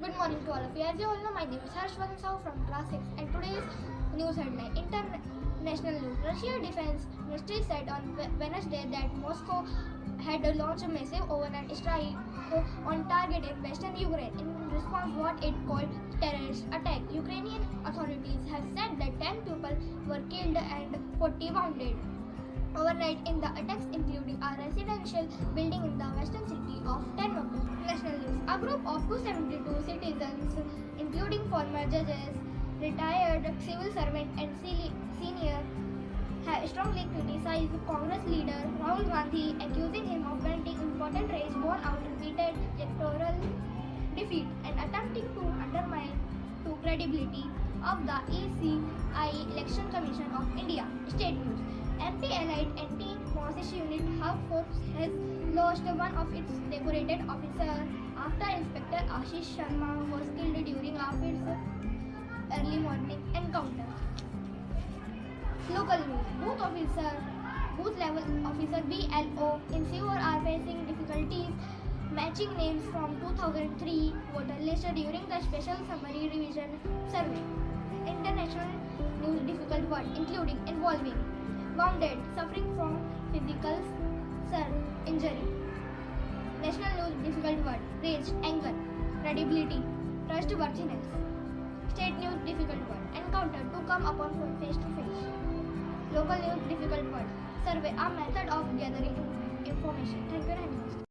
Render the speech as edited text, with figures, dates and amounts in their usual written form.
Good morning to all of you. As you all know, my name is Harshvardhan Sahu from class 6 and today's news headline. International news. Russia Defense Ministry said on Wednesday that Moscow had launched a massive overnight strike on target in western Ukraine in response to what it called terrorist attack. Ukrainian authorities have said that 10 people were killed and 40 wounded overnight in the attacks, including a residential building in the western city of Ternopil. National news. A group of 272 citizens, including former judges, retired civil servants, and senior, have strongly criticized Congress leader Rahul Gandhi, accusing him of granting important rage born out repeated electoral defeat and attempting to undermine the credibility of the ECI Election Commission of India. State news. MP Allied Anti-Mosque Unit Hub Force has lost one of its decorated officers after Inspector Ashish Sharma was killed during its early morning encounter. Local news. Booth level officer BLO in Seoul are facing difficulties matching names from 2003 voter list during the special summary revision survey. International news. Difficult word including involving wounded, suffering from physical injury. National news. Difficult word rage, anger, credibility, trustworthiness. State news. Difficult word encounter, to come upon face to face. Local news. Difficult word survey, a method of gathering information. Thank you very much.